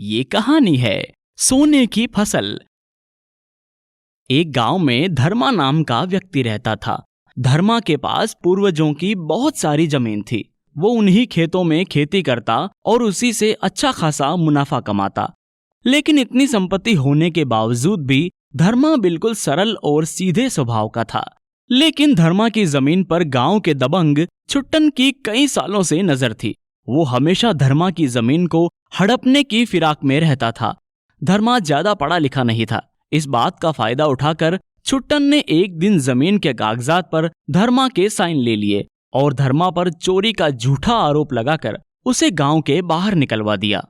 ये कहानी है सोने की फसल। एक गांव में धर्मा नाम का व्यक्ति रहता था। धर्मा के पास पूर्वजों की बहुत सारी जमीन थी। वो उन्हीं खेतों में खेती करता और उसी से अच्छा खासा मुनाफा कमाता। लेकिन इतनी संपत्ति होने के बावजूद भी धर्मा बिल्कुल सरल और सीधे स्वभाव का था। लेकिन धर्मा की जमीन पर गांव के दबंग छुट्टन की कई सालों से नजर थी। वो हमेशा धर्मा की जमीन को हड़पने की फिराक में रहता था। धर्मा ज्यादा पढ़ा लिखा नहीं था। इस बात का फायदा उठाकर छुट्टन ने एक दिन जमीन के कागजात पर धर्मा के साइन ले लिए और धर्मा पर चोरी का झूठा आरोप लगाकर उसे गांव के बाहर निकलवा दिया।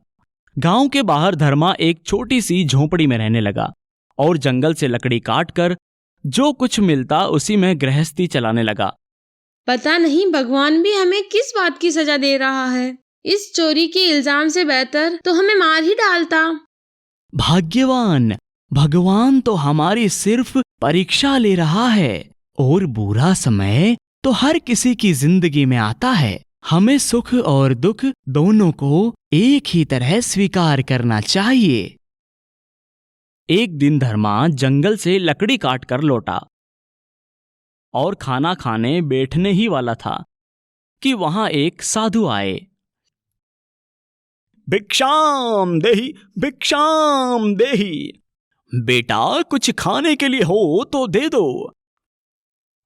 गांव के बाहर धर्मा एक छोटी सी झोपड़ी में रहने लगा और जंगल से लकड़ी काटकर जो कुछ मिलता उसी में गृहस्थी चलाने लगा। पता नहीं भगवान भी हमें किस बात की सजा दे रहा है। इस चोरी के इल्जाम से बेहतर तो हमें मार ही डालता। भाग्यवान, भगवान तो हमारी सिर्फ परीक्षा ले रहा है और बुरा समय तो हर किसी की जिंदगी में आता है। हमें सुख और दुख दोनों को एक ही तरह स्वीकार करना चाहिए। एक दिन धर्मा जंगल से लकड़ी काट कर लौटा और खाना खाने बैठने ही वाला था कि वहां एक साधु आए। भिक्षाम देहि, भिक्षाम देहि। बेटा, कुछ खाने के लिए हो तो दे दो।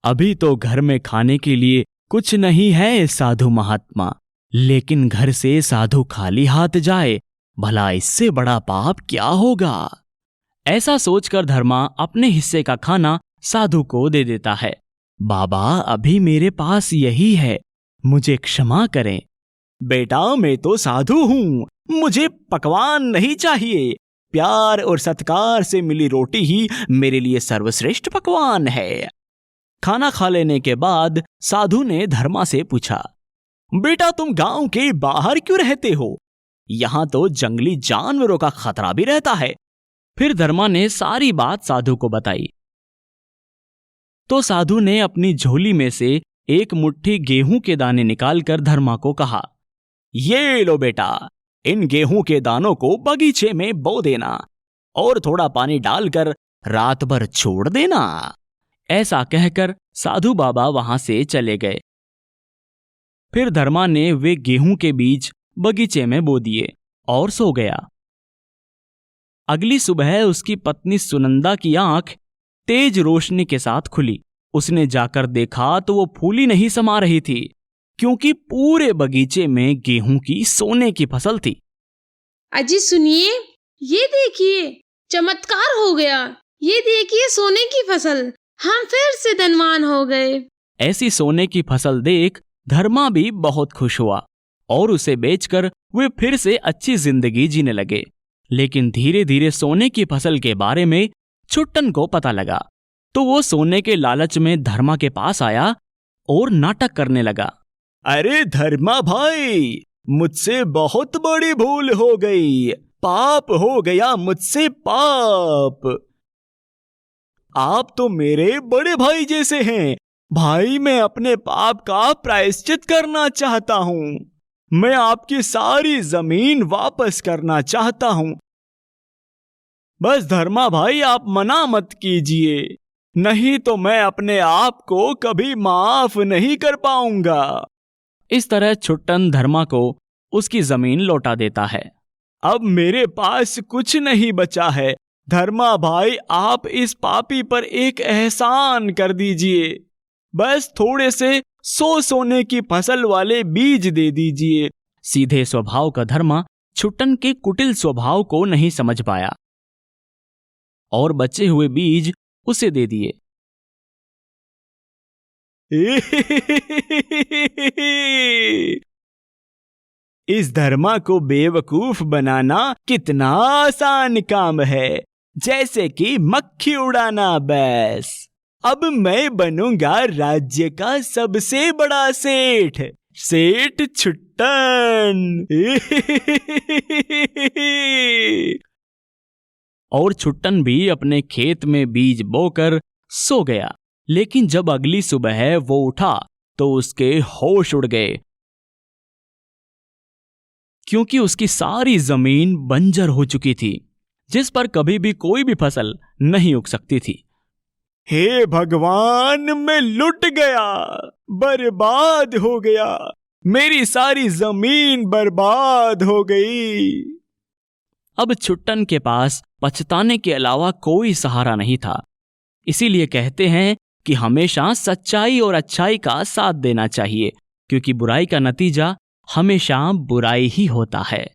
अभी तो घर में खाने के लिए कुछ नहीं है साधु महात्मा, लेकिन घर से साधु खाली हाथ जाए, भला इससे बड़ा पाप क्या होगा। ऐसा सोचकर धर्मा अपने हिस्से का खाना साधु को दे देता है। बाबा, अभी मेरे पास यही है, मुझे क्षमा करें। बेटा, मैं तो साधु हूं, मुझे पकवान नहीं चाहिए। प्यार और सत्कार से मिली रोटी ही मेरे लिए सर्वश्रेष्ठ पकवान है। खाना खा लेने के बाद साधु ने धर्मा से पूछा, बेटा, तुम गांव के बाहर क्यों रहते हो? यहां तो जंगली जानवरों का खतरा भी रहता है। फिर धर्मा ने सारी बात साधु को बताई। तो साधु ने अपनी झोली में से एक मुट्ठी गेहूं के दाने निकालकर धर्मा को कहा, ये लो बेटा, इन गेहूं के दानों को बगीचे में बो देना और थोड़ा पानी डालकर रात भर छोड़ देना। ऐसा कहकर साधु बाबा वहां से चले गए। फिर धर्मा ने वे गेहूं के बीज बगीचे में बो दिए और सो गया। अगली सुबह उसकी पत्नी सुनंदा की आंख तेज रोशनी के साथ खुली। उसने जाकर देखा तो वो फूली नहीं समा रही थी, क्योंकि पूरे बगीचे में गेहूं की सोने की फसल थी। अजी सुनिए, ये देखिए, चमत्कार हो गया। ये देखिए सोने की फसल, हम फिर से धनवान हो गए। ऐसी सोने की फसल देख धर्मा भी बहुत खुश हुआ और उसे बेचकर वे फिर से अच्छी जिंदगी जीने लगे। लेकिन धीरे धीरे सोने की फसल के बारे में छुट्टन को पता लगा, तो वो सोने के लालच में धर्मा के पास आया और नाटक करने लगा। अरे धर्मा भाई, मुझसे बहुत बड़ी भूल हो गई, पाप हो गया मुझसे, पाप। आप तो मेरे बड़े भाई जैसे हैं। भाई, मैं अपने पाप का प्रायश्चित करना चाहता हूं। मैं आपकी सारी जमीन वापस करना चाहता हूं। बस धर्मा भाई, आप मना मत कीजिए, नहीं तो मैं अपने आप को कभी माफ नहीं कर पाऊंगा। इस तरह छुट्टन धर्मा को उसकी जमीन लौटा देता है। अब मेरे पास कुछ नहीं बचा है। धर्मा भाई, आप इस पापी पर एक एहसान कर दीजिए। बस थोड़े से सोने की फसल वाले बीज दे दीजिए। सीधे स्वभाव का धर्मा छुट्टन के कुटिल स्वभाव को नहीं समझ पाया और बचे हुए बीज उसे दे दिए। इस धर्मा को बेवकूफ बनाना कितना आसान काम है, जैसे कि मक्खी उड़ाना। बस अब मैं बनूंगा राज्य का सबसे बड़ा सेठ, सेठ छुट्टन। और छुट्टन भी अपने खेत में बीज बोकर सो गया। लेकिन जब अगली सुबह वो उठा तो उसके होश उड़ गए। क्योंकि उसकी सारी जमीन बंजर हो चुकी थी, जिस पर कभी भी कोई भी फसल नहीं उग सकती थी। हे भगवान, मैं लुट गया, बर्बाद हो गया, मेरी सारी जमीन बर्बाद हो गई। अब छुट्टन के पास पछताने के अलावा कोई सहारा नहीं था। इसीलिए कहते हैं कि हमेशा सच्चाई और अच्छाई का साथ देना चाहिए, क्योंकि बुराई का नतीजा हमेशा बुराई ही होता है।